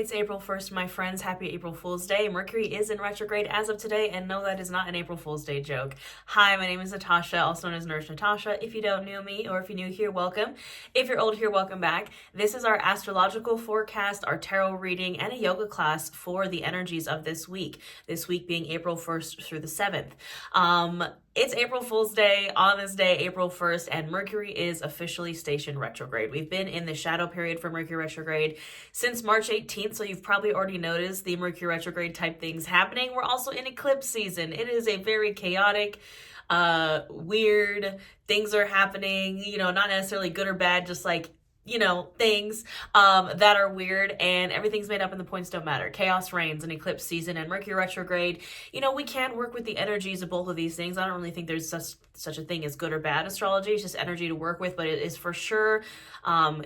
It's April 1st, my friends. Happy April Fool's Day. Mercury is in retrograde as of today, and no, that is not an April Fool's Day joke. Hi, my name is Natasha, also known as Nurse Natasha. If you don't know me, or if you're new here, welcome. If you're old here, welcome back. This is our astrological forecast, our tarot reading, and a yoga class for the energies of this week. This week being April 1st through the 7th. It's April Fool's Day on this day, April 1st, and Mercury is officially stationed retrograde. We've been in the shadow period for Mercury retrograde since March 18th, so you've probably already noticed the Mercury retrograde type things happening. We're also in eclipse season. It is a very chaotic, weird, things are happening, not necessarily good or bad, just like things that are weird, and everything's made up and the points don't matter. Chaos reigns in eclipse season and Mercury retrograde. We can work with the energies of both of these things. I don't really think there's such a thing as good or bad astrology. It's just energy to work with, but it is for sure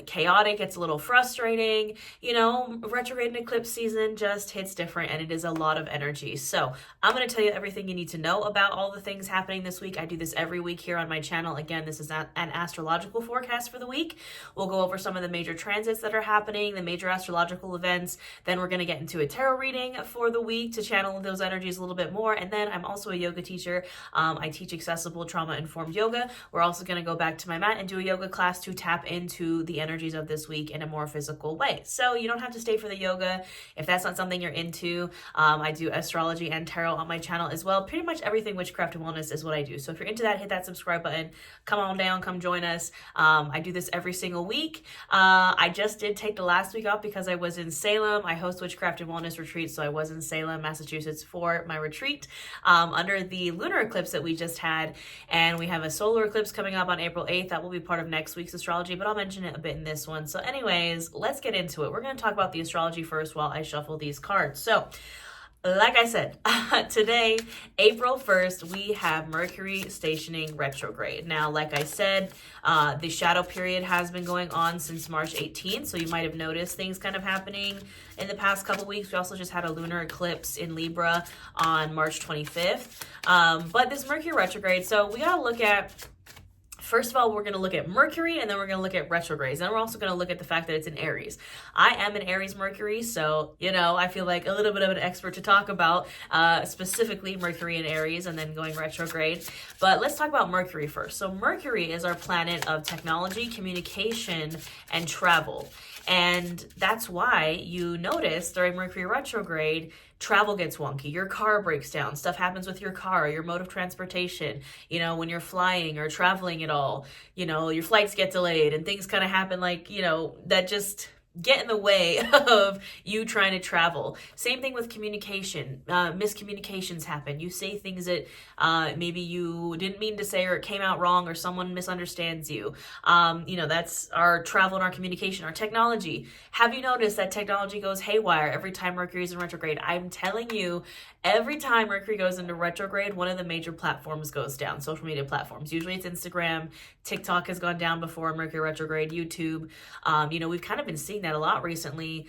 chaotic. It's a little frustrating. Retrograde and eclipse season just hits different, and it is a lot of energy. So I'm going to tell you everything you need to know about all the things happening this week. I do this every week here on my channel. Again, this is an astrological forecast for the week. We'll go over some of the major transits that are happening, the major astrological events. Then we're going to get into a tarot reading for the week to channel those energies a little bit more. And then I'm also a yoga teacher. I teach accessible trauma-informed yoga. We're also going to go back to my mat and do a yoga class to tap into the energies of this week in a more physical way. So you don't have to stay for the yoga if that's not something you're into. I do astrology and tarot on my channel as well. Pretty much everything witchcraft and wellness is what I do. So if you're into that, hit that subscribe button. Come on down, come join us. I do this every single week. I just did take the last week off because I was in Salem. I host witchcraft and wellness retreats, so I was in Salem, Massachusetts for my retreat under the lunar eclipse that we just had, and we have a solar eclipse coming up on April 8th. That will be part of next week's astrology, but I'll mention it a bit in this one. So anyways, let's get into it. We're going to talk about the astrology first while I shuffle these cards. So like I said, today, April 1st, we have Mercury stationing retrograde. Now, like I said, the shadow period has been going on since March 18th, so you might have noticed things kind of happening in the past couple weeks. We also just had a lunar eclipse in Libra on March 25th. But this Mercury retrograde, so we got to look at, first of all, we're going to look at Mercury, and then we're going to look at retrogrades. And we're also going to look at the fact that it's in Aries. I am an Aries Mercury, so, I feel like a little bit of an expert to talk about, specifically Mercury and Aries, and then going retrograde. But let's talk about Mercury first. So Mercury is our planet of technology, communication, and travel. And that's why you notice during Mercury retrograde, travel gets wonky, your car breaks down, stuff happens with your car, your mode of transportation, when you're flying or traveling at all, your flights get delayed and things kind of happen that just get in the way of you trying to travel. Same thing with communication. Miscommunications happen. You say things that maybe you didn't mean to say, or it came out wrong, or someone misunderstands you. That's our travel and our communication, our technology. Have you noticed that technology goes haywire every time Mercury is in retrograde? I'm telling you, every time Mercury goes into retrograde, one of the major platforms goes down, social media platforms. Usually it's Instagram. TikTok has gone down before Mercury retrograde, YouTube. We've kind of been seeing that a lot recently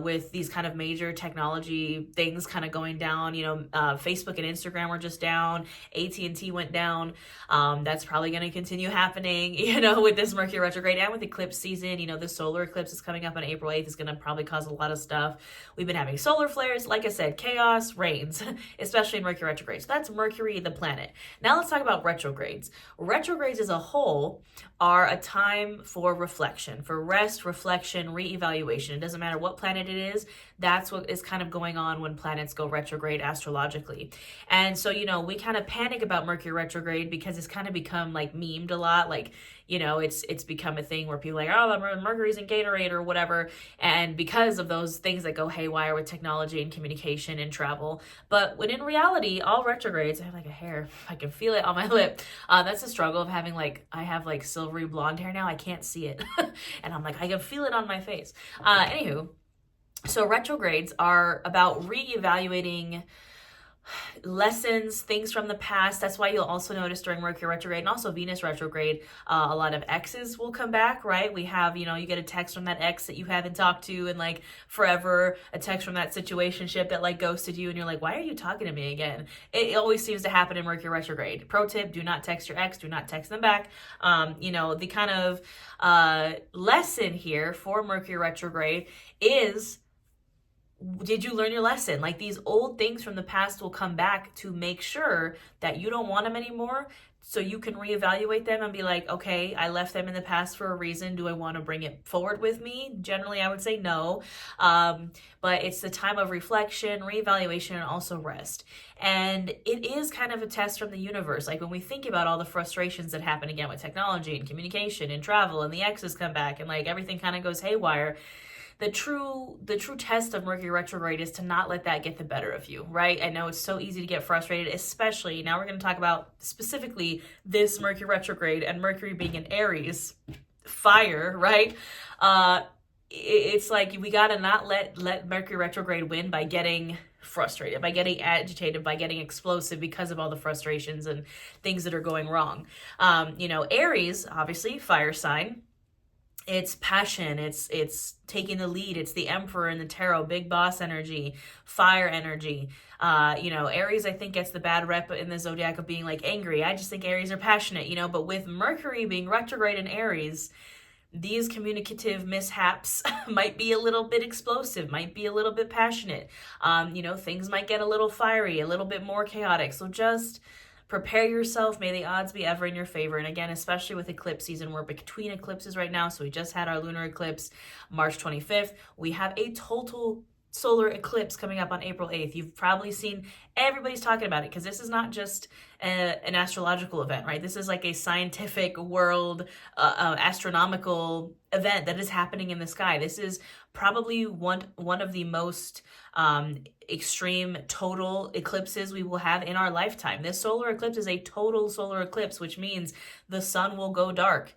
with these kind of major technology things kind of going down. Facebook and Instagram were just down. AT&T went down. That's probably going to continue happening, with this Mercury retrograde and with eclipse season. The solar eclipse is coming up on April 8th. It's going to probably cause a lot of stuff. We've been having solar flares. Like I said, chaos reigns, especially in Mercury retrograde. So that's Mercury, the planet. Now let's talk about retrogrades. Retrogrades as a whole are a time for reflection, for rest, reflection, reevaluation. It doesn't matter what planet it is. That's what is kind of going on when planets go retrograde astrologically. And so, we kind of panic about Mercury retrograde because it's kind of become memed a lot. It's become a thing where people are like, oh, Mercury's in Gatorade or whatever. And because of those things that go haywire with technology and communication and travel. But when in reality, all retrogrades, I have a hair, I can feel it on my lip. That's the struggle of having I have silvery blonde hair now. I can't see it. And I'm I can feel it on my face. Anywho, so retrogrades are about reevaluating lessons, things from the past. That's why you'll also notice during Mercury retrograde and also Venus retrograde, a lot of exes will come back, right? We have, you get a text from that ex that you haven't talked to in forever, a text from that situationship that ghosted you, and you're why are you talking to me again? It always seems to happen in Mercury retrograde. Pro tip, do not text your ex, do not text them back. The kind of lesson here for Mercury retrograde is did you learn your lesson? Like, these old things from the past will come back to make sure that you don't want them anymore, so you can reevaluate them and be like, okay, I left them in the past for a reason. Do I want to bring it forward with me? Generally, I would say no. But it's the time of reflection, reevaluation, and also rest. And it is kind of a test from the universe. Like, when we think about all the frustrations that happen again with technology and communication and travel, and the exes come back, and like everything kind of goes haywire. The true test of Mercury retrograde is to not let that get the better of you, right? I know it's so easy to get frustrated, especially now we're going to talk about specifically this Mercury retrograde and Mercury being in Aries, fire, right? It's like we got to not let Mercury retrograde win by getting frustrated, by getting agitated, by getting explosive because of all the frustrations and things that are going wrong. Aries, obviously, fire sign. It's passion, it's taking the lead, it's the emperor in the tarot, big boss energy, fire energy. Aries, I think, gets the bad rep in the zodiac of being like angry. I just think Aries are passionate, but with Mercury being retrograde in Aries, these communicative mishaps might be a little bit explosive, might be a little bit passionate. Things might get a little fiery, a little bit more chaotic. So just prepare yourself. May the odds be ever in your favor. And again, especially with eclipse season, we're between eclipses right now. So we just had our lunar eclipse March 25th. We have a total solar eclipse coming up on April 8th. You've probably seen everybody's talking about it because this is not just an astrological event, right? This is like a scientific world astronomical event that is happening in the sky. This is probably one of the most extreme total eclipses we will have in our lifetime. This solar eclipse is a total solar eclipse, which means the sun will go dark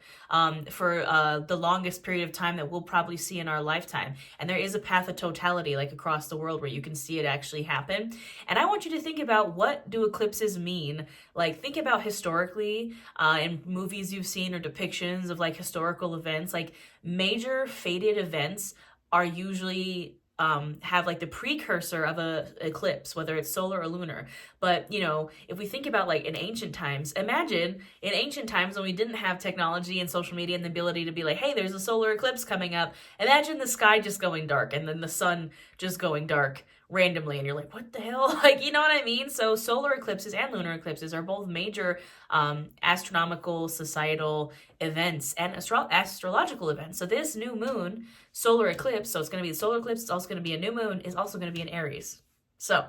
for the longest period of time that we'll probably see in our lifetime. And there is a path of totality, like across the world, where you can see it actually happen. And I want you to think about, what do eclipses mean? Like, think about historically in movies you've seen or depictions of like historical events. Like, major fated events are usually have like the precursor of a eclipse, whether it's solar or lunar. But if we think about like in ancient times, imagine in ancient times when we didn't have technology and social media and the ability to be like, hey, there's a solar eclipse coming up. Imagine the sky just going dark and then the sun just going dark randomly, and you're like, what the hell? Like, you know what I mean? So solar eclipses and lunar eclipses are both major astronomical, societal events and astrological events. So this new moon solar eclipse, so it's going to be a solar eclipse, it's also going to be a new moon, is also going to be in Aries. So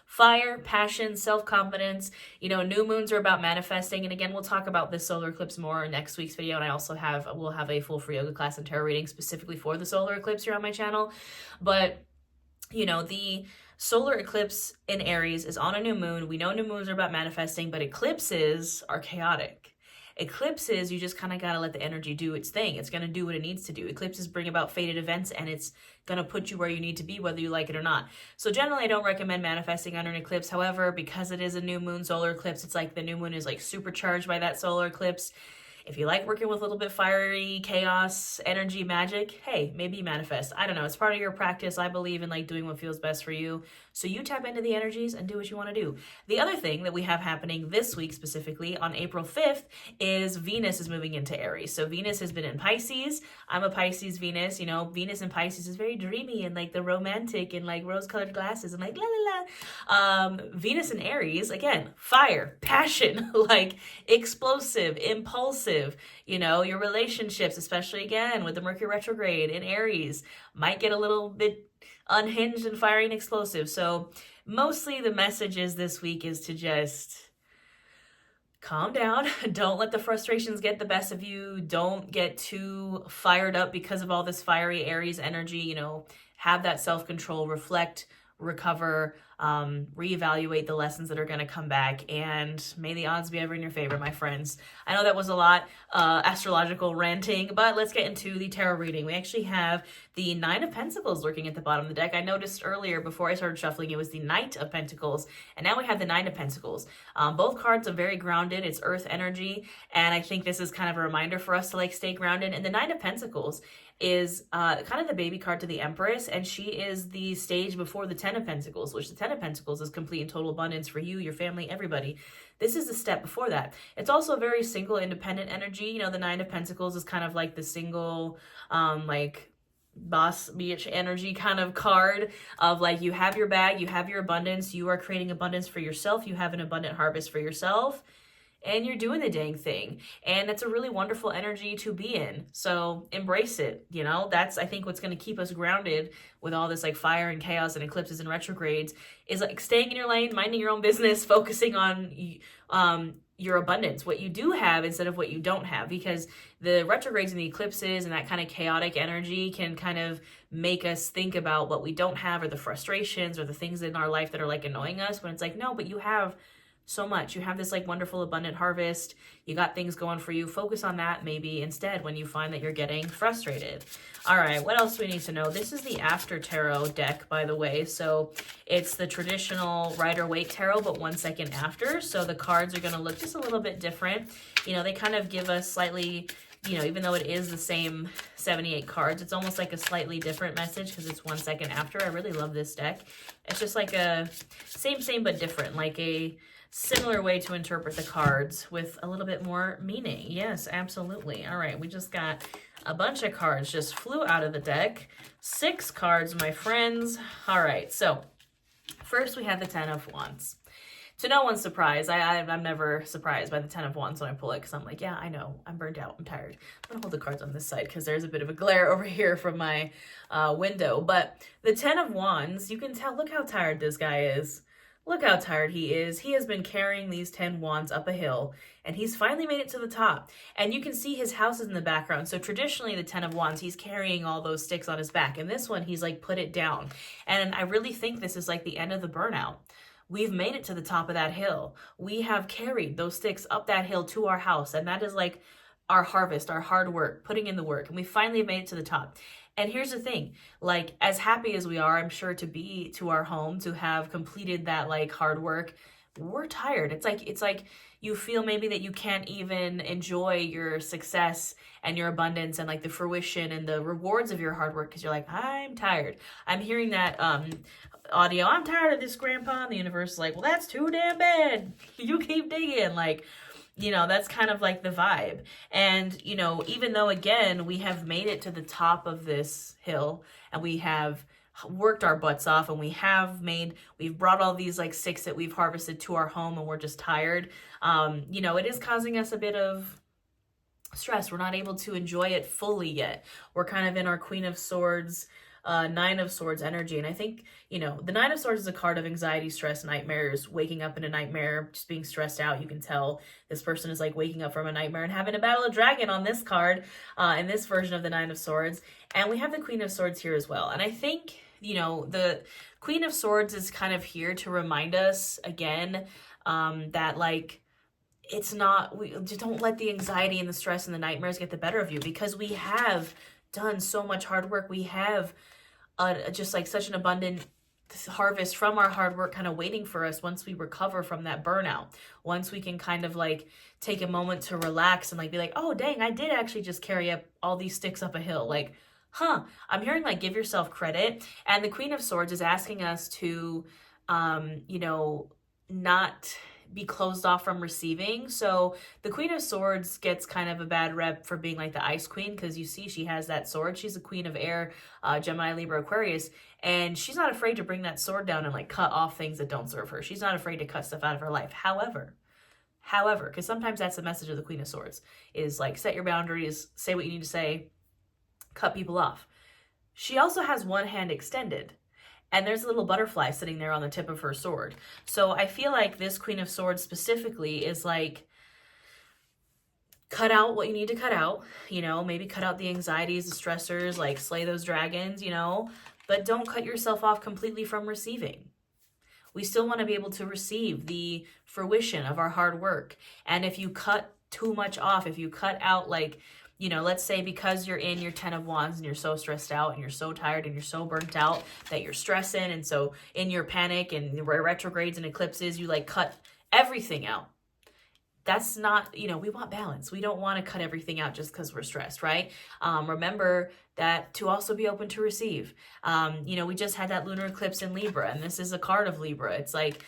fire, passion, self-confidence. New moons are about manifesting. And again, we'll talk about this solar eclipse more in next week's video. And I also we'll have a full free yoga class and tarot reading specifically for the solar eclipse here on my channel. But the solar eclipse in Aries is on a new moon. We know new moons are about manifesting, but eclipses are chaotic. Eclipses, you just kind of got to let the energy do its thing. It's going to do what it needs to do. Eclipses bring about fated events, and it's going to put you where you need to be, whether you like it or not. So generally, I don't recommend manifesting under an eclipse. However, because it is a new moon solar eclipse, it's like the new moon is like supercharged by that solar eclipse. If you like working with a little bit fiery, chaos, energy, magic, hey, maybe manifest. I don't know. It's part of your practice. I believe in like doing what feels best for you. So you tap into the energies and do what you want to do. The other thing that we have happening this week, specifically on April 5th, is Venus is moving into Aries. So Venus has been in Pisces. I'm a Pisces Venus. Venus in Pisces is very dreamy and like the romantic and like rose-colored glasses and like la la la. Venus in Aries, again, fire, passion, like explosive, impulsive. Your relationships, especially again with the Mercury retrograde in Aries, might get a little bit unhinged and fiery and explosive. So mostly the messages this week is to just calm down. Don't let the frustrations get the best of you. Don't get too fired up because of all this fiery Aries energy. Have that self-control, reflect, recover, reevaluate the lessons that are going to come back, and may the odds be ever in your favor, my friends. I know that was a lot astrological ranting, but let's get into the tarot reading. We actually have the Nine of Pentacles lurking at the bottom of the deck. I noticed earlier before I started shuffling it was the Knight of Pentacles, and now we have the Nine of Pentacles. Both cards are very grounded. It's earth energy, and I think this is kind of a reminder for us to like stay grounded. And the Nine of Pentacles is kind of the baby card to the Empress, and she is the stage before the Ten of Pentacles, which the Ten of Pentacles is complete and total abundance for you, your family, everybody. This is the step before that. It's also a very single, independent energy. The Nine of Pentacles is kind of like the single, boss bitch energy kind of card of like, you have your bag, you have your abundance, you are creating abundance for yourself, you have an abundant harvest for yourself, and you're doing the dang thing. And it's a really wonderful energy to be in. So embrace it. You know, that's, I think, what's going to keep us grounded with all this like fire and chaos and eclipses and retrogrades is like staying in your lane, minding your own business, focusing on your abundance, what you do have instead of what you don't have, because the retrogrades and the eclipses and that kind of chaotic energy can kind of make us think about what we don't have, or the frustrations or the things in our life that are like annoying us, when it's like, no, but you have so much. You have this like wonderful abundant harvest. You got things going for you. Focus on that maybe instead when you find that you're getting frustrated. All right, what else do we need to know? This is the After Tarot deck, by the way. So it's the traditional Rider-Waite Tarot, but 1 second after. So the cards are going to look just a little bit different. You know, they kind of give us slightly, you know, even though it is the same 78 cards, it's almost like a slightly different message because it's 1 second after. I really love this deck. It's just like a same but different, like a similar way to interpret the cards with a little bit more meaning. Yes, absolutely. All right, we just got a bunch of cards just flew out of the deck. 6 cards, my friends. All right, so first we have the 10 of Wands. To no one's surprise, I'm never surprised by the 10 of Wands when I pull it, because I'm like, yeah, I know, I'm burnt out, I'm tired. I'm gonna hold the cards on this side because there's a bit of a glare over here from my window. But the 10 of Wands, you can tell, look how tired this guy is. Look how tired he is. He has been carrying these 10 wands up a hill, and he's finally made it to the top. And you can see his house is in the background. So traditionally, the 10 of wands, he's carrying all those sticks on his back. And this one, he's like put it down. And I really think this is like the end of the burnout. We've made it to the top of that hill. We have carried those sticks up that hill to our house. And that is like our harvest, our hard work, putting in the work. And we finally made it to the top. And here's the thing, like, as happy as we are, I'm sure, to be to our home, to have completed that like hard work, we're tired. It's like you feel maybe that you can't even enjoy your success and your abundance and like the fruition and the rewards of your hard work, because you're like, I'm tired. I'm hearing that audio, I'm tired of this, Grandpa. And the universe is like, well, that's too damn bad. You keep digging. Like, you know, that's kind of like the vibe. And, you know, even though, again, we have made it to the top of this hill and we have worked our butts off and we've brought all these like sticks that we've harvested to our home and we're just tired, you know, it is causing us a bit of stress. We're not able to enjoy it fully yet. We're kind of in our Queen of Swords, 9 of Swords energy. And I think, you know, the 9 of Swords is a card of anxiety, stress, nightmares, waking up in a nightmare, just being stressed out. You can tell this person is like waking up from a nightmare and having a battle of dragon on this card, in this version of the 9 of Swords. And we have the Queen of Swords here as well. And I think, you know, the Queen of Swords is kind of here to remind us again, that like, it's not, we just don't let the anxiety and the stress and the nightmares get the better of you, because we have done so much hard work. We have just like such an abundant harvest from our hard work kind of waiting for us once we recover from that burnout. Once we can kind of like take a moment to relax and like be like, oh dang, I did actually just carry up all these sticks up a hill. Like, I'm hearing like give yourself credit. And the Queen of Swords is asking us to, you know, not be closed off from receiving. So the Queen of Swords gets kind of a bad rep for being like the Ice Queen, because you see she has that sword. She's a Queen of Air, Gemini, Libra, Aquarius, and she's not afraid to bring that sword down and like cut off things that don't serve her. She's not afraid to cut stuff out of her life. However, because sometimes that's the message of the Queen of Swords, is like set your boundaries, say what you need to say, cut people off. She also has one hand extended. And there's a little butterfly sitting there on the tip of her sword. So I feel like this Queen of Swords specifically is like, cut out what you need to cut out, you know, maybe cut out the anxieties, the stressors, like slay those dragons, you know, but don't cut yourself off completely from receiving. We still want to be able to receive the fruition of our hard work. And if you cut too much off, if you cut out like, you know, let's say because you're in your 10 of Wands and you're so stressed out and you're so tired and you're so burnt out that you're stressing. And so in your panic and retrogrades and eclipses, you like cut everything out. that's not, we want balance. We don't want to cut everything out just because we're stressed, right? Remember that to also be open to receive. We just had that lunar eclipse in Libra, and this is a card of Libra. It's like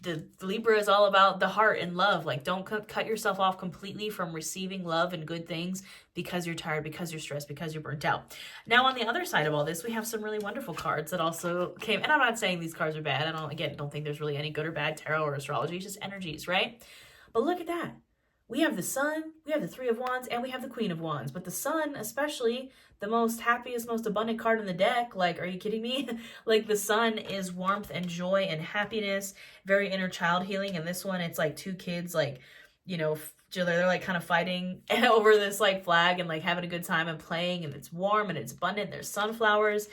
the Libra is all about the heart and love. Like, don't cut yourself off completely from receiving love and good things because you're tired, because you're stressed, because you're burnt out. Now, on the other side of all this, we have some really wonderful cards that also came. And I'm not saying these cards are bad. I don't think there's really any good or bad tarot or astrology. It's just energies, right? But look at that. We have the Sun, we have the Three of Wands, and we have the Queen of Wands. But the Sun, especially, the most happiest, most abundant card in the deck. Like, are you kidding me? Like, the Sun is warmth and joy and happiness, very inner child healing. And this one, it's like two kids, like, they're like kind of fighting over this like flag and like having a good time and playing, and it's warm and it's abundant. There's sunflowers.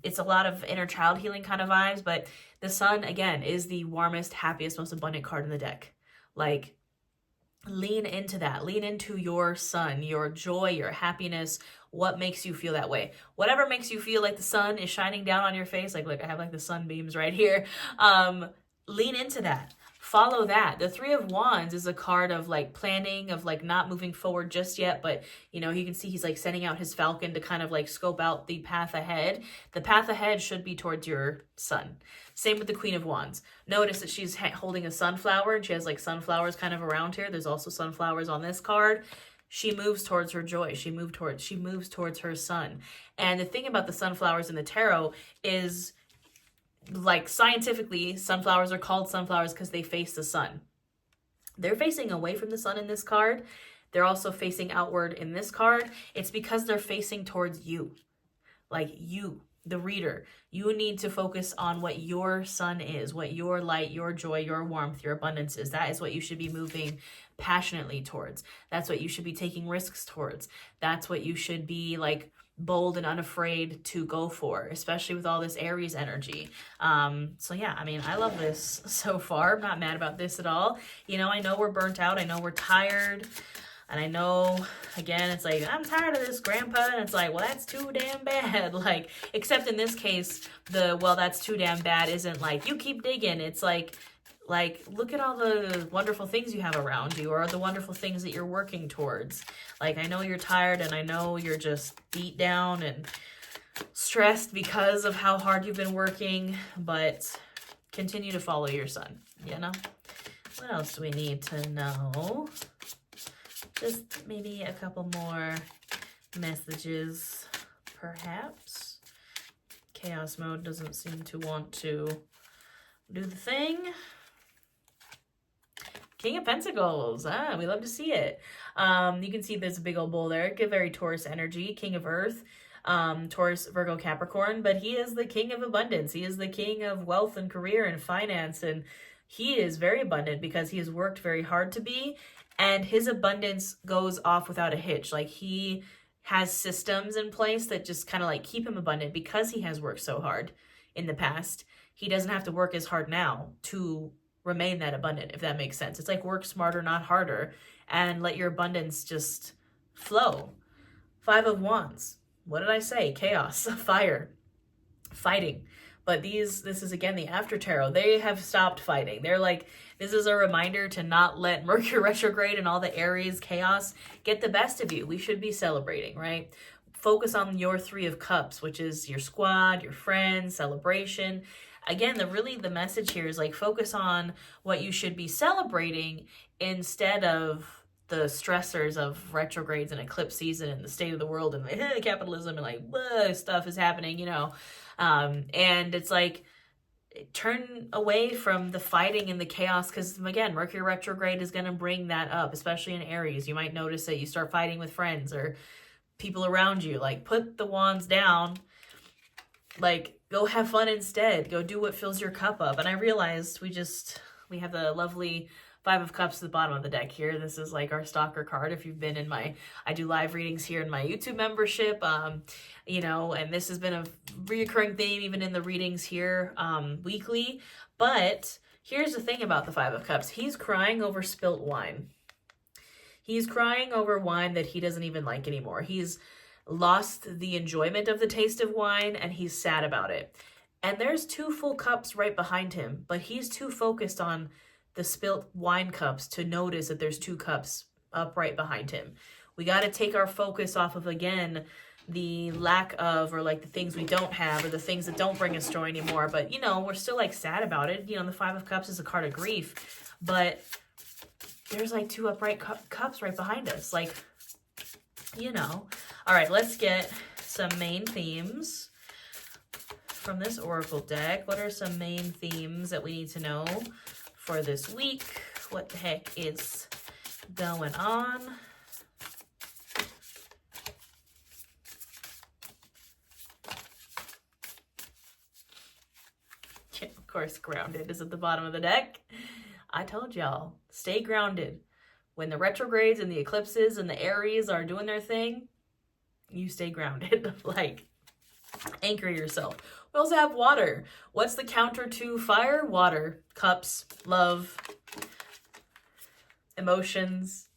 It's a lot of inner child healing kind of vibes. But the Sun, again, is the warmest, happiest, most abundant card in the deck. Like, lean into that. Lean into your sun, your joy, your happiness. What makes you feel that way? Whatever makes you feel like the sun is shining down on your face. Like, look, I have like the sunbeams right here. Lean into that. Follow that. The Three of Wands is a card of like planning, of like not moving forward just yet, but you can see he's like sending out his falcon to kind of like scope out the path ahead. The path ahead should be towards your sun. Same with the Queen of Wands. Notice that she's holding a sunflower, and she has like sunflowers kind of around here. There's also sunflowers on this card. She moves towards her joy. She moves towards her sun. And the thing about the sunflowers in the tarot is, like, scientifically, sunflowers are called sunflowers because they face the sun. They're facing away from the sun in this card. They're also facing outward in this card. It's because they're facing towards you. Like, you, the reader. You need to focus on what your sun is, what your light, your joy, your warmth, your abundance is. That is what you should be moving passionately towards. That's what you should be taking risks towards. That's what you should be, like, bold and unafraid to go for, especially with all this Aries energy. So yeah, I mean, I love this so far. I'm not mad about this at all. I know we're burnt out. I know we're tired. And I know, again, it's like, I'm tired of this, Grandpa. And it's like, well, that's too damn bad. Like, except in this case, that's too damn bad isn't like, you keep digging. It's like, look at all the wonderful things you have around you, or the wonderful things that you're working towards. Like, I know you're tired, and I know you're just beat down and stressed because of how hard you've been working, but continue to follow your sun, What else do we need to know? Just maybe a couple more messages, perhaps. Chaos mode doesn't seem to want to do the thing. King of Pentacles. We love to see it. You can see there's a big old bull there. Very Taurus energy. King of Earth. Taurus, Virgo, Capricorn. But he is the king of abundance. He is the king of wealth and career and finance. And he is very abundant because he has worked very hard to be. And his abundance goes off without a hitch. Like, he has systems in place that just kind of like keep him abundant because he has worked so hard in the past. He doesn't have to work as hard now to remain that abundant, if that makes sense. It's like, work smarter, not harder, and let your abundance just flow. Five of Wands. What did I say? Chaos, fire, fighting. But this is, again, the after tarot. They have stopped fighting. They're like, this is a reminder to not let Mercury Retrograde and all the Aries chaos get the best of you. We should be celebrating, right? Focus on your Three of Cups, which is your squad, your friends, celebration. Again, the message here is like, focus on what you should be celebrating instead of the stressors of retrogrades and eclipse season and the state of the world and capitalism and like stuff is happening, and it's like, turn away from the fighting and the chaos, because again, Mercury retrograde is going to bring that up, especially in Aries. You might notice that you start fighting with friends or people around you. Like, put the wands down, like, go have fun instead. Go do what fills your cup up. And I realized we have the lovely Five of Cups at the bottom of the deck here. This is like our stalker card. If you've been in I do live readings here in my YouTube membership, and this has been a reoccurring theme even in the readings here weekly. But here's the thing about the Five of Cups. He's crying over spilt wine. He's crying over wine that he doesn't even like anymore. He's lost the enjoyment of the taste of wine, and he's sad about it. And there's two full cups right behind him, but he's too focused on the spilt wine cups to notice that there's 2 cups up right behind him. We got to take our focus off of, again, the lack of, or like the things we don't have, or the things that don't bring us joy anymore. But, you know, we're still like sad about it. You know, the 5 of Cups is a card of grief, but there's like 2 upright cups right behind us. Like, you know. All right, let's get some main themes from this oracle deck. What are some main themes that we need to know for this week? What the heck is going on? Yeah, of course, grounded is at the bottom of the deck. I told y'all, stay grounded. When the retrogrades and the eclipses and the Aries are doing their thing, you stay grounded. Like, anchor yourself. We also have water. What's the counter to fire? Water. Cups, love, emotions,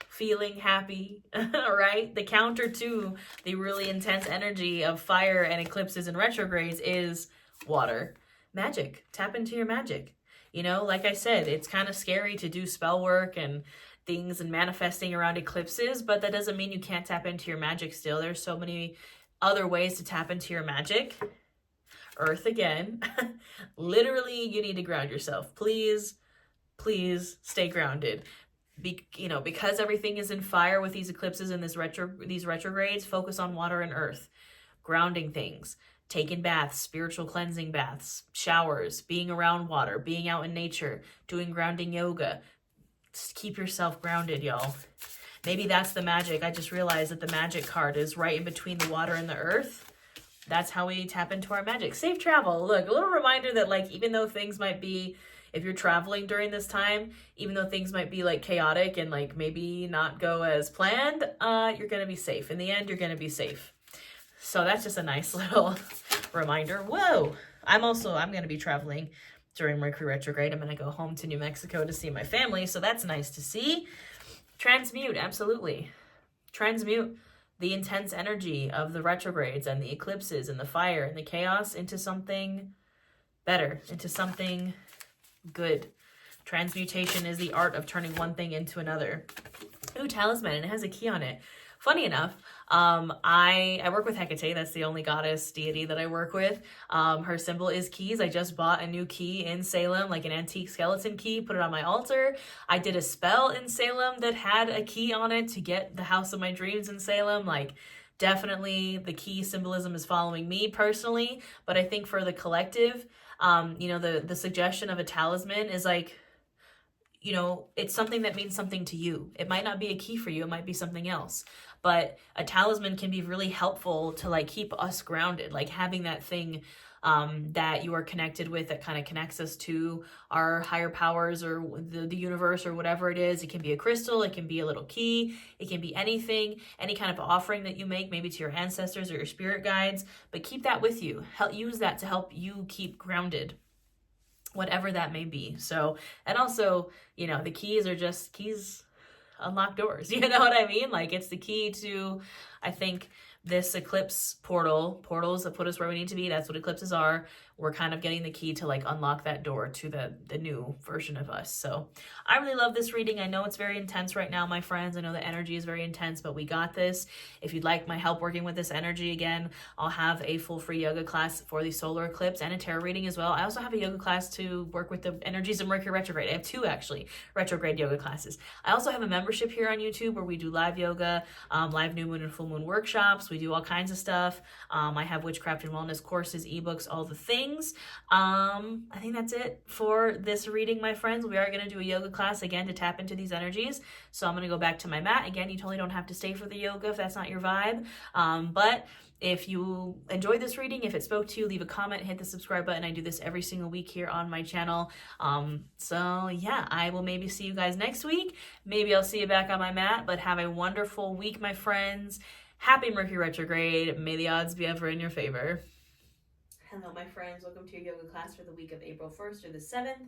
feeling happy, right? The counter to the really intense energy of fire and eclipses and retrogrades is water. Magic. Tap into your magic. You know, like I said, it's kind of scary to do spell work and things and manifesting around eclipses, but that doesn't mean you can't tap into your magic still. There's so many other ways to tap into your magic. Earth again. Literally, you need to ground yourself. Please, please stay grounded. Because everything is in fire with these eclipses and these retrogrades, focus on water and earth. Grounding things. Taking baths, spiritual cleansing baths, showers, being around water, being out in nature, doing grounding yoga. Just keep yourself grounded, y'all. Maybe that's the magic. I just realized that the magic card is right in between the water and the earth. That's how we tap into our magic. Safe travel. Look, a little reminder that, like, even though things might be, if you're traveling during this time, even though things might be like chaotic and like maybe not go as planned, you're going to be safe. In the end, you're going to be safe. So that's just a nice little reminder. Whoa. I'm going to be traveling during Mercury retrograde. I'm going to go home to New Mexico to see my family. So that's nice to see. Transmute. Absolutely. Transmute the intense energy of the retrogrades and the eclipses and the fire and the chaos into something better, into something good. Transmutation is the art of turning one thing into another. Ooh, talisman, and it has a key on it. Funny enough, I work with Hecate. That's the only goddess deity that I work with. Her symbol is keys. I just bought a new key in Salem, like an antique skeleton key, put it on my altar. I did a spell in Salem that had a key on it to get the house of my dreams in Salem. Like, definitely the key symbolism is following me personally, but I think for the collective, the suggestion of a talisman is like, it's something that means something to you. It might not be a key for you. It might be something else. But a talisman can be really helpful to like keep us grounded, like having that thing that you are connected with that kind of connects us to our higher powers or the universe or whatever it is. It can be a crystal. It can be a little key. It can be anything, any kind of offering that you make, maybe to your ancestors or your spirit guides. But keep that with you. Use that to help you keep grounded, whatever that may be. So, and also, the keys are just keys, unlock doors. You know what I mean? Like, it's the key to, I think, this eclipse portals that put us where we need to be. That's what eclipses are. We're kind of getting the key to like unlock that door to the new version of us. So I really love this reading. I know it's very intense right now, my friends. I know the energy is very intense, but we got this. If you'd like my help working with this energy, again, I'll have a full free yoga class for the solar eclipse and a tarot reading as well. I also have a yoga class to work with the energies of Mercury retrograde. I have 2 actually retrograde yoga classes. I also have a membership here on YouTube where we do live yoga, live new moon and full moon workshops. We do all kinds of stuff. I have witchcraft and wellness courses, ebooks, all the things. I think that's it for this reading, my friends. We are going to do a yoga class again to tap into these energies. So I'm going to go back to my mat. Again, you totally don't have to stay for the yoga if that's not your vibe. But if you enjoyed this reading, if it spoke to you, leave a comment, hit the subscribe button. I do this every single week here on my channel. So yeah, I will maybe see you guys next week. Maybe I'll see you back on my mat, but have a wonderful week, my friends. Happy Mercury retrograde. May the odds be ever in your favor. Hello, my friends. Welcome to your yoga class for the week of April 1st or the 7th.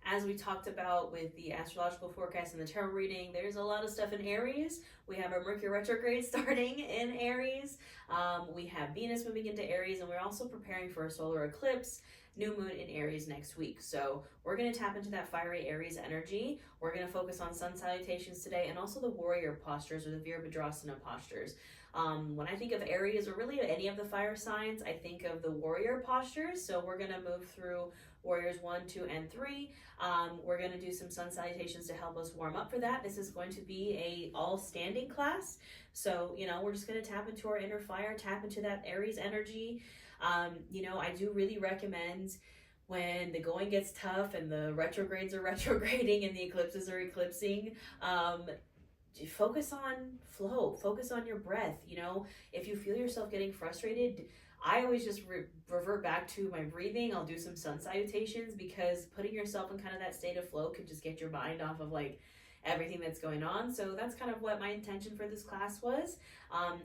As we talked about with the astrological forecast and the tarot reading, there's a lot of stuff in Aries. We have our Mercury retrograde starting in Aries. We have Venus moving into Aries, and we're also preparing for a solar eclipse new moon in Aries next week. So we're going to tap into that fiery Aries energy. We're going to focus on sun salutations today and also the warrior postures or the Virabhadrasana postures. When I think of Aries or really any of the fire signs, I think of the warrior postures. So we're going to move through warriors 1, 2, and 3. We're going to do some sun salutations to help us warm up for that. This is going to be a all standing class. So, we're just going to tap into our inner fire, tap into that Aries energy. I do really recommend when the going gets tough and the retrogrades are retrograding and the eclipses are eclipsing, focus on flow, focus on your breath. If you feel yourself getting frustrated, I always just revert back to my breathing. I'll do some sun salutations because putting yourself in kind of that state of flow could just get your mind off of everything that's going on. So that's kind of what my intention for this class was.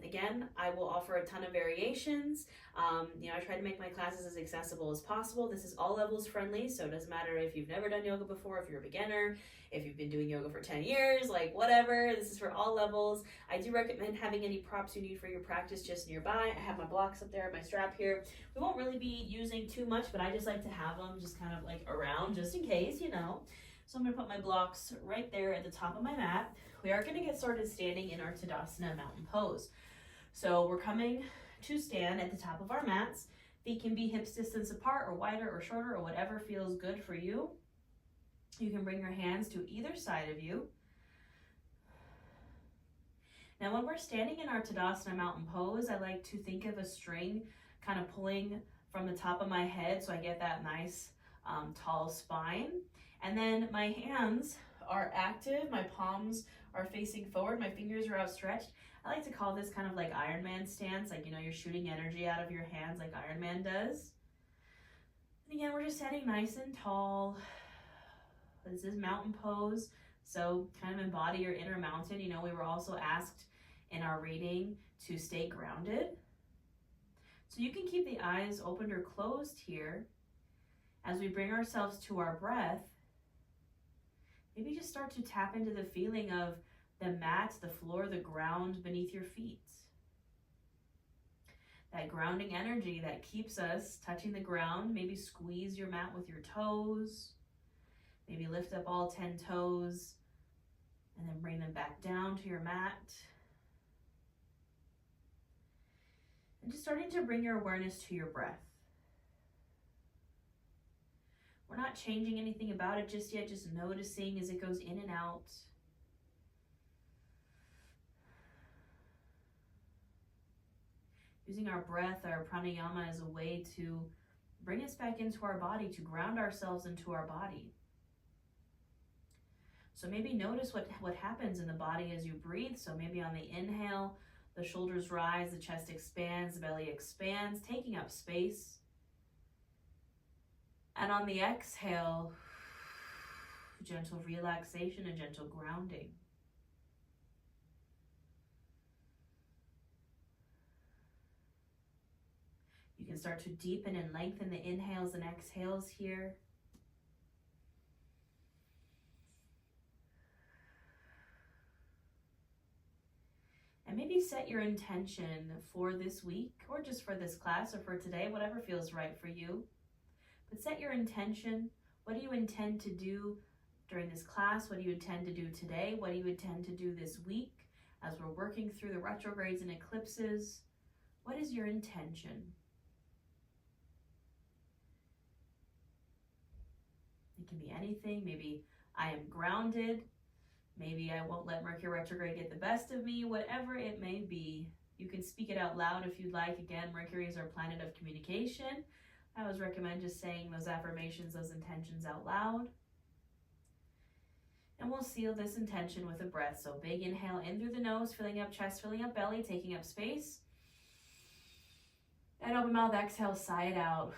Again, I will offer a ton of variations. I try to make my classes as accessible as possible. This is all levels friendly, so it doesn't matter if you've never done yoga before, if you're a beginner, if you've been doing yoga for 10 years, whatever. This is for all levels. I do recommend having any props you need for your practice just nearby. I have my blocks up there, my strap here. We won't really be using too much, but I just like to have them just kind of around just in case, So I'm going to put my blocks right there at the top of my mat. We are going to get started standing in our Tadasana mountain pose. So we're coming to stand at the top of our mats. Feet can be hips distance apart or wider or shorter or whatever feels good for you. You can bring your hands to either side of you. Now when we're standing in our Tadasana mountain pose, I like to think of a string kind of pulling from the top of my head so I get that nice tall spine. And then my hands are active, my palms are facing forward, my fingers are outstretched. I like to call this kind of like Iron Man stance, you're shooting energy out of your hands like Iron Man does. And again, we're just standing nice and tall. This is mountain pose, so kind of embody your inner mountain. We were also asked in our reading to stay grounded. So you can keep the eyes opened or closed here as we bring ourselves to our breath. Maybe just start to tap into the feeling of the mat, the floor, the ground beneath your feet. That grounding energy that keeps us touching the ground. Maybe squeeze your mat with your toes. Maybe lift up all 10 toes and then bring them back down to your mat. And just starting to bring your awareness to your breath. We're not changing anything about it just yet, just noticing as it goes in and out. Using our breath, our pranayama, as a way to bring us back into our body, to ground ourselves into our body. So maybe notice what happens in the body as you breathe. So maybe on the inhale, the shoulders rise, the chest expands, the belly expands, taking up space. And on the exhale, gentle relaxation and gentle grounding. You can start to deepen and lengthen the inhales and exhales here. And maybe set your intention for this week or just for this class or for today, whatever feels right for you. But set your intention. What do you intend to do during this class? What do you intend to do today? What do you intend to do this week as we're working through the retrogrades and eclipses? What is your intention? It can be anything. Maybe I am grounded. Maybe I won't let Mercury Retrograde get the best of me. Whatever it may be, you can speak it out loud if you'd like. Again, Mercury is our planet of communication. I always recommend just saying those affirmations, those intentions out loud. And we'll seal this intention with a breath. So big inhale in through the nose, filling up chest, filling up belly, taking up space. And open mouth, exhale, sigh it out.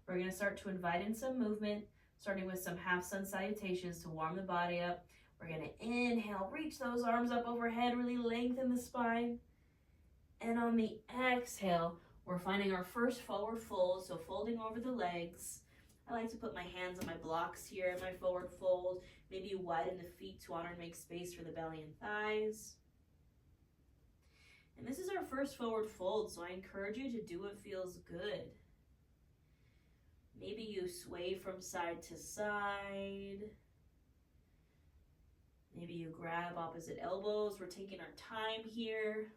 We're going to start to invite in some movement, starting with some half sun salutations to warm the body up. We're going to inhale, reach those arms up overhead, really lengthen the spine. And on the exhale, we're finding our first forward fold, so folding over the legs. I like to put my hands on my blocks here in my forward fold. Maybe you widen the feet to honor and make space for the belly and thighs. And this is our first forward fold, so I encourage you to do what feels good. Maybe you sway from side to side. Maybe you grab opposite elbows. We're taking our time here.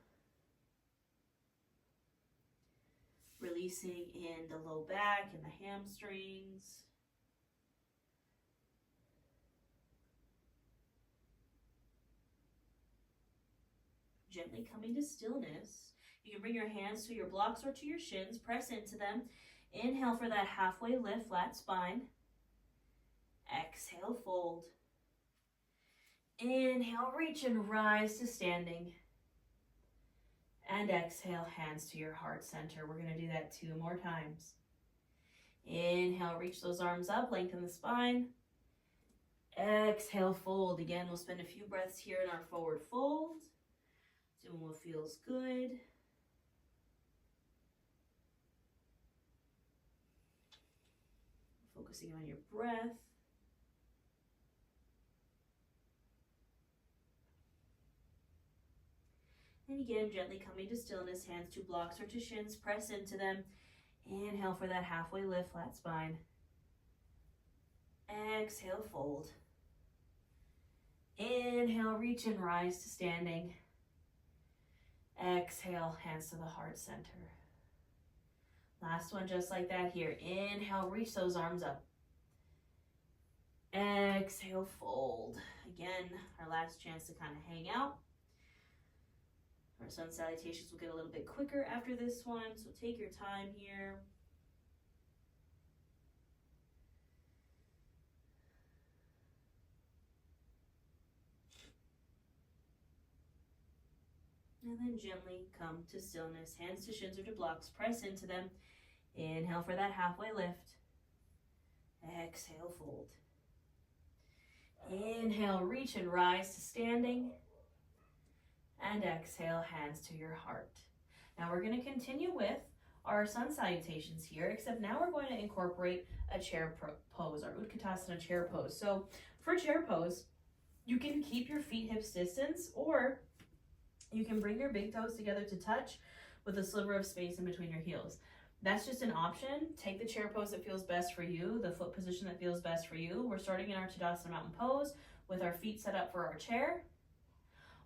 Releasing in the low back and the hamstrings. Gently coming to stillness. You can bring your hands to your blocks or to your shins. Press into them. Inhale for that halfway lift, flat spine. Exhale, fold. Inhale, reach and rise to standing. And exhale, hands to your heart center. We're going to do that 2 more times. Inhale, reach those arms up, lengthen the spine. Exhale, fold. Again, we'll spend a few breaths here in our forward fold. Doing what feels good. Focusing on your breath. And again, gently coming to stillness, hands to blocks or to shins, press into them. Inhale for that halfway lift, flat spine. Exhale, fold. Inhale, reach and rise to standing. Exhale, hands to the heart center. Last one, just like that here. Inhale, reach those arms up. Exhale, fold. Again, our last chance to kind of hang out. Our sun salutations will get a little bit quicker after this one, so take your time here. And then gently come to stillness. Hands to shins or to blocks. Press into them. Inhale for that halfway lift. Exhale, fold. Inhale, reach and rise to standing. And exhale, hands to your heart. Now we're going to continue with our sun salutations here, except now we're going to incorporate a chair pose, our Utkatasana chair pose. So for chair pose, you can keep your feet hips distance, or you can bring your big toes together to touch with a sliver of space in between your heels. That's just an option. Take the chair pose that feels best for you, the foot position that feels best for you. We're starting in our Tadasana Mountain Pose with our feet set up for our chair.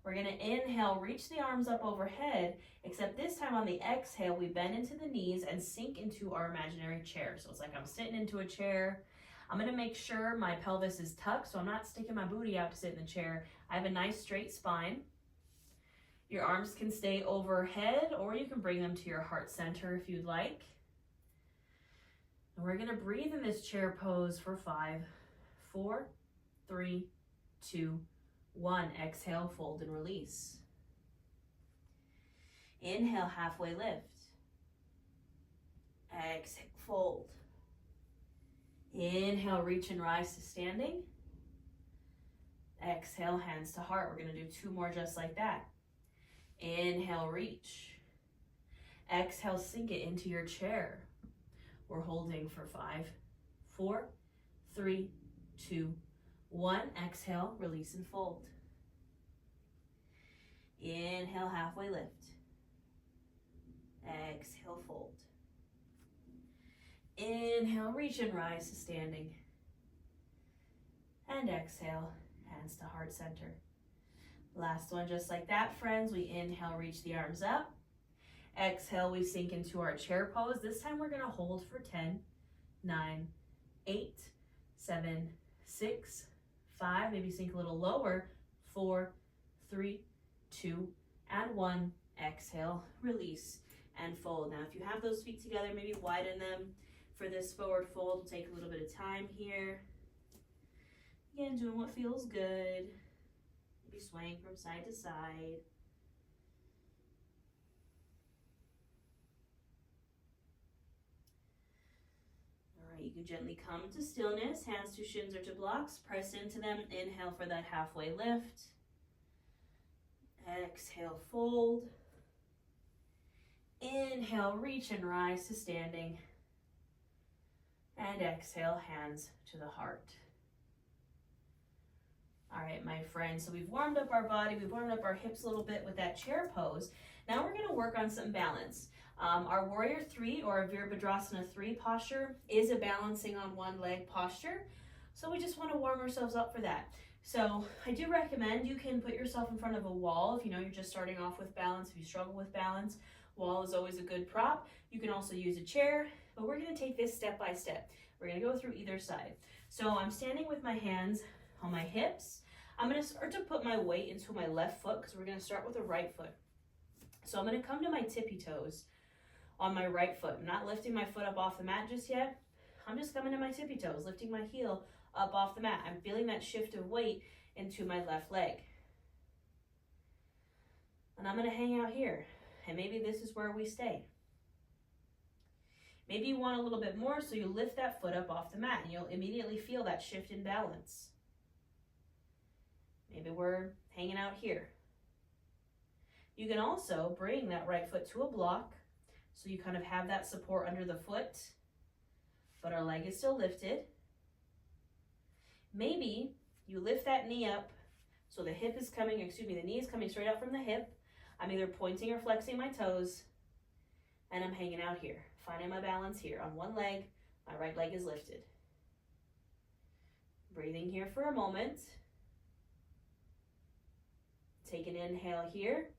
We're going to inhale, reach the arms up overhead, except this time on the exhale, we bend into the knees and sink into our imaginary chair. So it's like I'm sitting into a chair. I'm going to make sure my pelvis is tucked, so I'm not sticking my booty out to sit in the chair. I have a nice straight spine. Your arms can stay overhead, or you can bring them to your heart center if you'd like. And we're going to breathe in this chair pose for 5, 4, 3, 2, 1. Exhale, fold and release. Inhale, halfway lift. Exhale, fold. Inhale, reach and rise to standing. Exhale, hands to heart. We're going to do 2 more just like that. Inhale, reach. Exhale, sink it into your chair. We're holding for 5, 4, 3, 2, 1. Exhale, release and fold. Inhale, halfway lift. Exhale, fold. Inhale, reach and rise to standing. And exhale, hands to heart center. Last one, just like that, friends. We inhale, reach the arms up. Exhale, we sink into our chair pose. This time we're going to hold for 10, 9, 8, 7, 6, 5. Maybe sink a little lower. 4, 3, 2, and 1. Exhale, release, and fold. Now, if you have those feet together, maybe widen them for this forward fold. We'll take a little bit of time here. Again, doing what feels good. Maybe swaying from side to side. All right, you can gently come to stillness. Hands to shins or to blocks. Press into them. Inhale for that halfway lift. Exhale, fold. Inhale, reach and rise to standing. And exhale, hands to the heart. All right, my friends, so we've warmed up our body, we've warmed up our hips a little bit with that chair pose. Now we're going to work on some balance. Our warrior 3 or a Virabhadrasana 3 posture is a balancing on one leg posture. So we just want to warm ourselves up for that. So I do recommend you can put yourself in front of a wall if you know you're just starting off with balance, if you struggle with balance. Wall is always a good prop. You can also use a chair, but we're going to take this step by step. We're going to go through either side. So I'm standing with my hands on my hips. I'm going to start to put my weight into my left foot because we're going to start with the right foot. So I'm going to come to my tippy toes on my right foot. I'm not lifting my foot up off the mat just yet. I'm just coming to my tippy toes, lifting my heel up off the mat. I'm feeling that shift of weight into my left leg. And I'm going to hang out here. And maybe this is where we stay. Maybe you want a little bit more, so you lift that foot up off the mat and you'll immediately feel that shift in balance. Maybe we're hanging out here. You can also bring that right foot to a block, so you kind of have that support under the foot, but our leg is still lifted. Maybe you lift that knee up, so the knee is coming straight out from the hip. I'm either pointing or flexing my toes, and I'm hanging out here, finding my balance here on one leg. My right leg is lifted. Breathing here for a moment. Take an inhale here,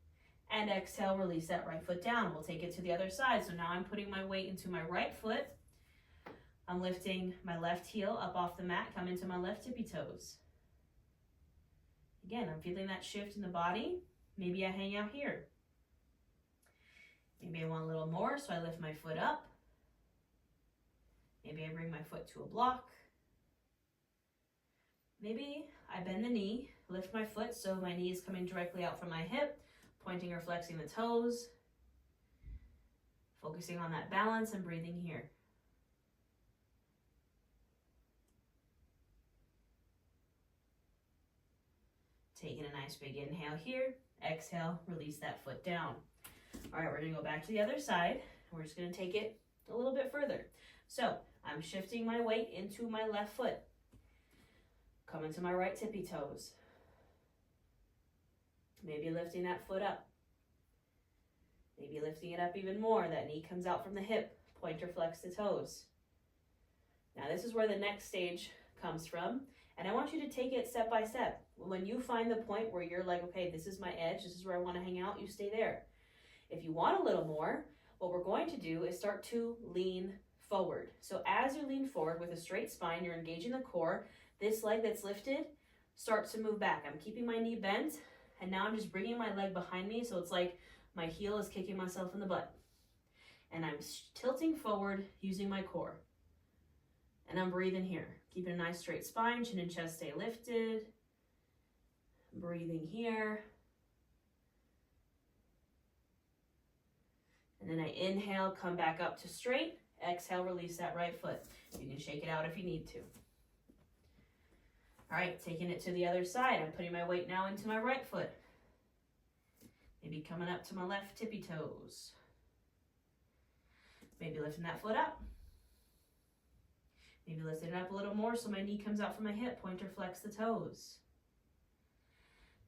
and exhale, release that right foot down. We'll take it to the other side. So now I'm putting my weight into my right foot. I'm lifting my left heel up off the mat, come into my left tippy toes. Again, I'm feeling that shift in the body. Maybe I hang out here. Maybe I want a little more, so I lift my foot up. Maybe I bring my foot to a block. Maybe I bend the knee, lift my foot so my knee is coming directly out from my hip, pointing or flexing the toes, focusing on that balance and breathing here. Taking a nice big inhale here, exhale, release that foot down. All right, we're gonna go back to the other side. We're just gonna take it a little bit further. So I'm shifting my weight into my left foot. Coming to my right tippy toes. Maybe lifting that foot up. Maybe lifting it up even more. That knee comes out from the hip. Point or flex the toes. Now this is where the next stage comes from. And I want you to take it step by step. When you find the point where you're like, okay, this is my edge, this is where I want to hang out, you stay there. If you want a little more, what we're going to do is start to lean forward. So as you lean forward with a straight spine, you're engaging the core. This leg that's lifted starts to move back. I'm keeping my knee bent, and now I'm just bringing my leg behind me, so it's like my heel is kicking myself in the butt. And I'm tilting forward using my core. And I'm breathing here. Keeping a nice straight spine, chin and chest stay lifted. Breathing here. And then I inhale, come back up to straight. Exhale, release that right foot. You can shake it out if you need to. All right, taking it to the other side. I'm putting my weight now into my right foot. Maybe coming up to my left tippy toes. Maybe lifting that foot up. Maybe lifting it up a little more so my knee comes out from my hip. Point or flex the toes.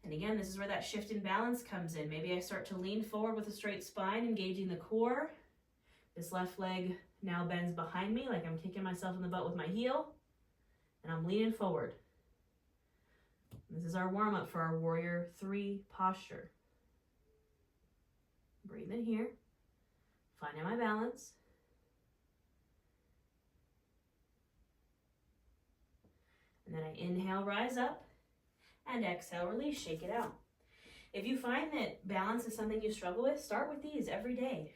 And again, this is where that shift in balance comes in. Maybe I start to lean forward with a straight spine, engaging the core. This left leg now bends behind me like I'm kicking myself in the butt with my heel. And I'm leaning forward. This is our warm-up for our Warrior 3 posture. Breathe in here. Finding my balance. And then I inhale, rise up. And exhale, release, shake it out. If you find that balance is something you struggle with, start with these every day.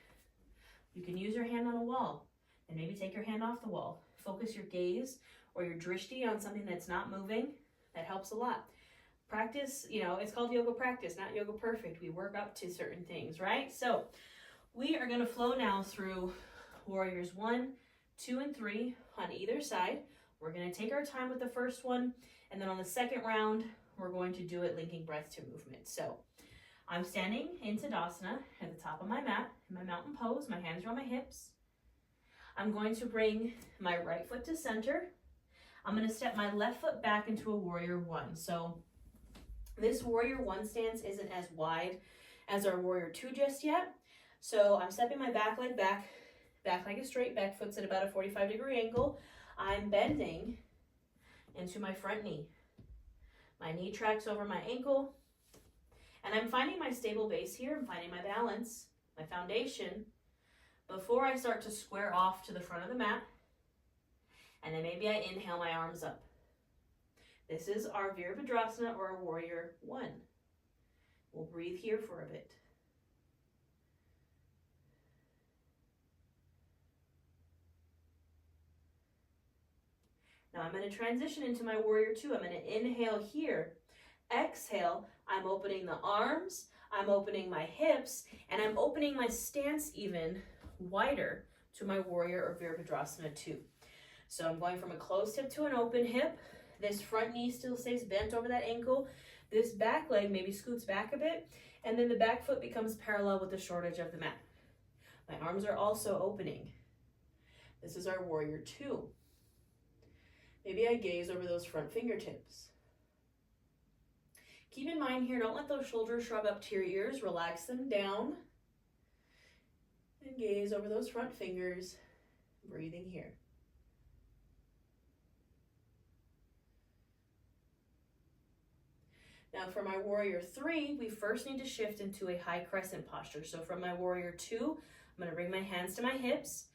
You can use your hand on a wall and maybe take your hand off the wall. Focus your gaze or your drishti on something that's not moving. That helps a lot. Practice, it's called yoga practice, not yoga perfect. We work up to certain things, right? So we are going to flow now through Warriors 1, 2, and 3 on either side. We're going to take our time with the first one, and then on the second round, we're going to do it linking breath to movement. So I'm standing in Tadasana at the top of my mat in my mountain pose. My hands are on my hips. I'm going to bring my right foot to center. I'm going to step my left foot back into a Warrior 1. So this Warrior 1 stance isn't as wide as our warrior 2 just yet. So I'm stepping my back leg back leg is straight, back foot's at about a 45-degree angle. I'm bending into my front knee. My knee tracks over my ankle, and I'm finding my stable base here. I'm finding my balance, my foundation, before I start to square off to the front of the mat. And then maybe I inhale my arms up. This is our Virabhadrasana or our warrior 1. We'll breathe here for a bit. Now I'm going to transition into my warrior 2. I'm going to inhale here. Exhale, I'm opening the arms, I'm opening my hips, and I'm opening my stance even wider to my warrior or Virabhadrasana 2. So I'm going from a closed hip to an open hip. This front knee still stays bent over that ankle. This back leg maybe scoots back a bit, and then the back foot becomes parallel with the short edge of the mat. My arms are also opening. This is our warrior 2. Maybe I gaze over those front fingertips. Keep in mind here, don't let those shoulders shrug up to your ears. Relax them down. And gaze over those front fingers, breathing here. Now for my warrior 3, we first need to shift into a high crescent posture. So from my warrior 2, I'm going to bring my hands to my hips,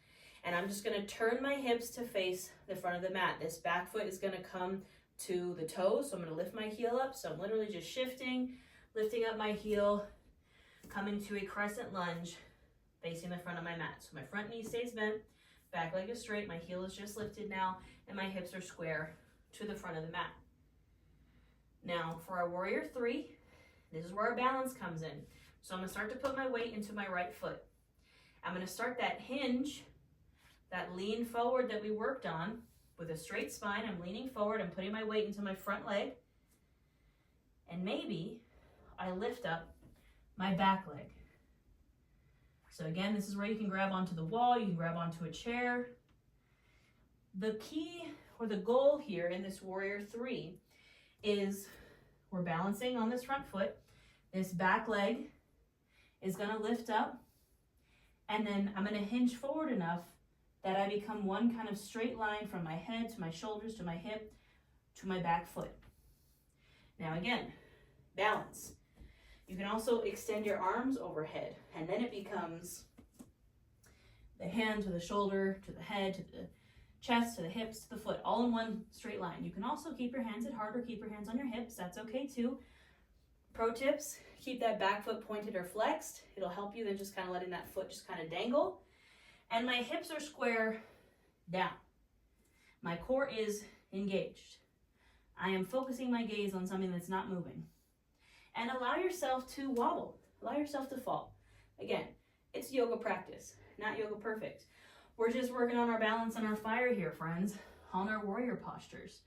and I'm just going to turn my hips to face the front of the mat. This back foot is going to come to the toes, so I'm going to lift my heel up. So I'm literally just shifting, lifting up my heel, coming to a crescent lunge, facing the front of my mat. So my front knee stays bent, back leg is straight, my heel is just lifted now, and my hips are square to the front of the mat. Now for our warrior 3, this is where our balance comes in. So I'm going to start to put my weight into my right foot. I'm going to start that hinge, that lean forward that we worked on with a straight spine. I'm leaning forward, I'm putting my weight into my front leg, and maybe I lift up my back leg. So again, this is where you can grab onto the wall, you can grab onto a chair. The key or the goal here in this warrior 3 is we're balancing on this front foot. This back leg is going to lift up, and then I'm going to hinge forward enough that I become one kind of straight line from my head to my shoulders to my hip to my back foot. Now again, balance. You can also extend your arms overhead, and then it becomes the hand to the shoulder, to the head, to the chest, to the hips, to the foot, all in one straight line. You can also keep your hands at heart or keep your hands on your hips. That's okay too. Pro tips, keep that back foot pointed or flexed. It'll help you than just kind of letting that foot just kind of dangle. And my hips are square down. My core is engaged. I am focusing my gaze on something that's not moving. And allow yourself to wobble. Allow yourself to fall. Again, it's yoga practice, not yoga perfect. We're just working on our balance and our fire here, friends, on our warrior postures.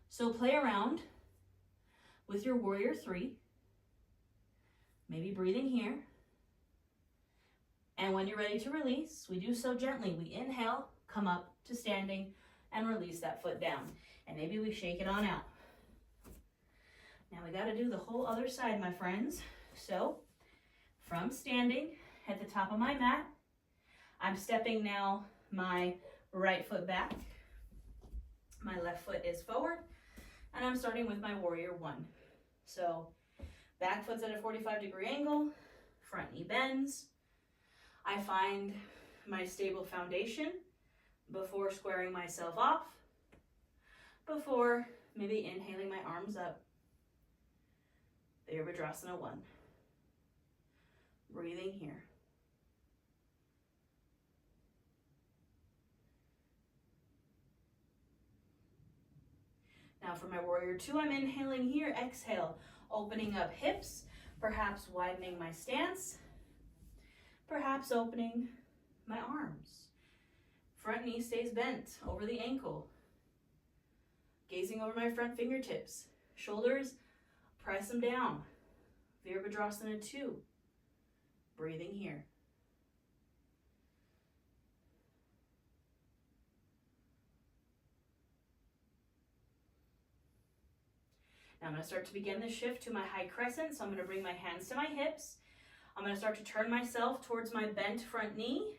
So play around with your warrior 3, maybe breathing here. And when you're ready to release, we do so gently. We inhale, come up to standing, and release that foot down. And maybe we shake it on out. Now we got to do the whole other side, my friends. So from standing at the top of my mat, I'm stepping now my right foot back. My left foot is forward, and I'm starting with my warrior 1. So back foot's at a 45-degree angle, front knee bends. I find my stable foundation before squaring myself off, before maybe inhaling my arms up. Virabhadrasana 1. Breathing here. Now for my warrior 2, I'm inhaling here, exhale, opening up hips, perhaps widening my stance, perhaps opening my arms. Front knee stays bent over the ankle. Gazing over my front fingertips. Shoulders, press them down. Virabhadrasana 2. Breathing here. Now I'm going to start to begin the shift to my high crescent. So I'm going to bring my hands to my hips. I'm going to start to turn myself towards my bent front knee.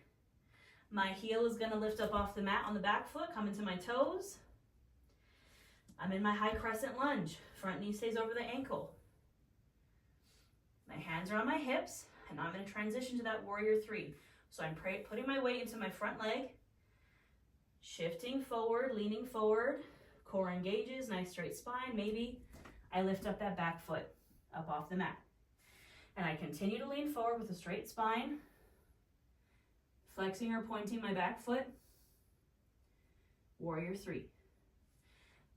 My heel is going to lift up off the mat on the back foot, come into my toes. I'm in my high crescent lunge. Front knee stays over the ankle. My hands are on my hips, and I'm going to transition to that warrior three. So I'm putting my weight into my front leg, shifting forward, leaning forward, core engages, nice straight spine. Maybe I lift up that back foot up off the mat. And I continue to lean forward with a straight spine, flexing or pointing my back foot, warrior three.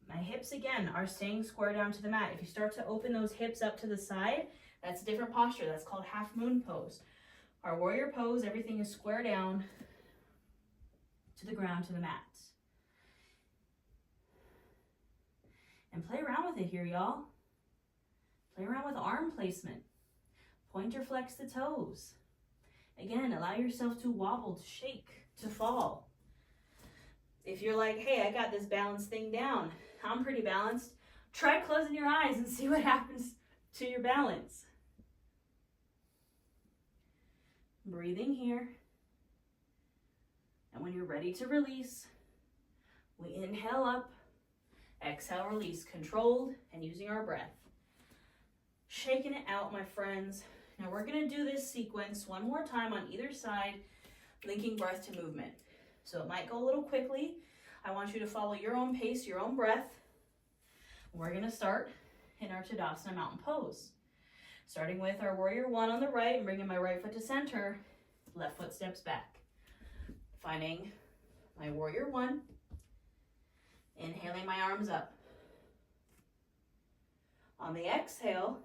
My hips again are staying square down to the mat. If you start to open those hips up to the side, that's a different posture. That's called half moon pose. Our warrior pose, everything is square down to the ground, to the mat. And play around with it here, y'all. Play around with arm placement. Point or flex the toes. Again, allow yourself to wobble, to shake, to fall. If you're like, hey, I got this balance thing down, I'm pretty balanced, try closing your eyes and see what happens to your balance. Breathing here. And when you're ready to release, we inhale up, exhale, release, controlled and using our breath. Shaking it out, my friends. Now we're going to do this sequence one more time on either side, linking breath to movement. So it might go a little quickly. I want you to follow your own pace, your own breath. We're going to start in our Tadasana mountain pose. Starting with our warrior one on the right and bringing my right foot to center, left foot steps back. Finding my warrior one, inhaling my arms up. On the exhale,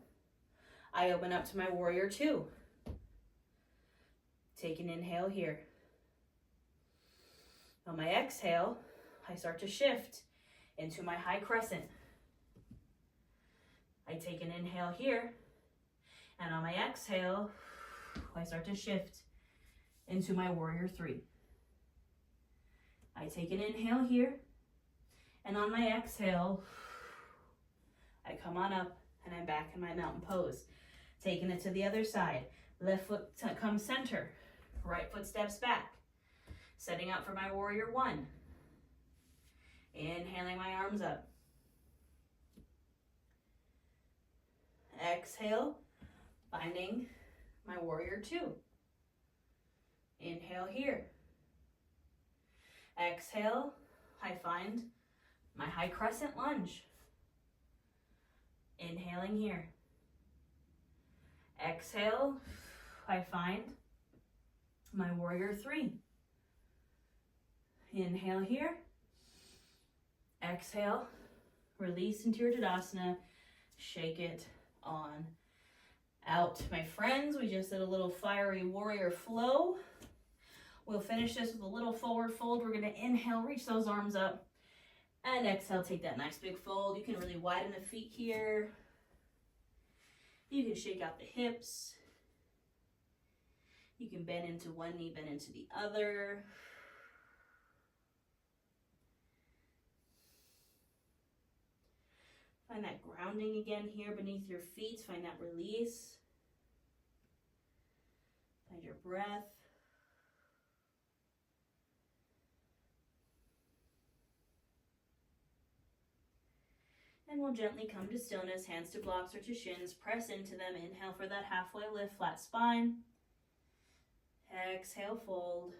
I open up to my warrior two. Take an inhale here. On my exhale, I start to shift into my high crescent. I take an inhale here, and on my exhale, I start to shift into my warrior three. I take an inhale here, and on my exhale, I come on up and I'm back in my mountain pose. Taking it to the other side. Left foot comes center, right foot steps back. Setting up for my warrior one. Inhaling my arms up. Exhale, finding my warrior two. Inhale here. Exhale, I find my high crescent lunge. Inhaling here. Exhale, I find my warrior three. Inhale here. Exhale, release into your Tadasana. Shake it on out. My friends, we just did a little fiery warrior flow. We'll finish this with a little forward fold. We're going to inhale, reach those arms up. And exhale, take that nice big fold. You can really widen the feet here. You can shake out the hips. You can bend into one knee, bend into the other. Find that grounding again here beneath your feet. Find that release. Find your breath. And we'll gently come to stillness, hands to blocks or to shins. Press into them. Inhale for that halfway lift, flat spine. Exhale, fold.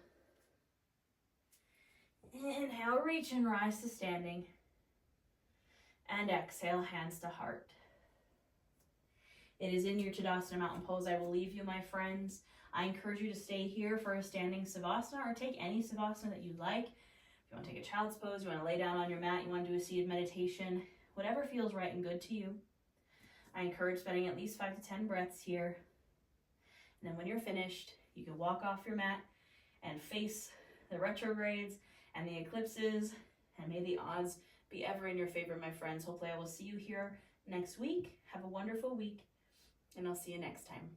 Inhale, reach and rise to standing. And exhale, hands to heart. It is in your Tadasana mountain pose I will leave you, my friends. I encourage you to stay here for a standing Savasana or take any Savasana that you like. If you want to take a child's pose, you want to lay down on your mat, you want to do a seated meditation, whatever feels right and good to you. I encourage spending at least 5 to 10 breaths here. And then when you're finished, you can walk off your mat and face the retrogrades and the eclipses, and may the odds be ever in your favor, my friends. Hopefully I will see you here next week. Have a wonderful week, and I'll see you next time.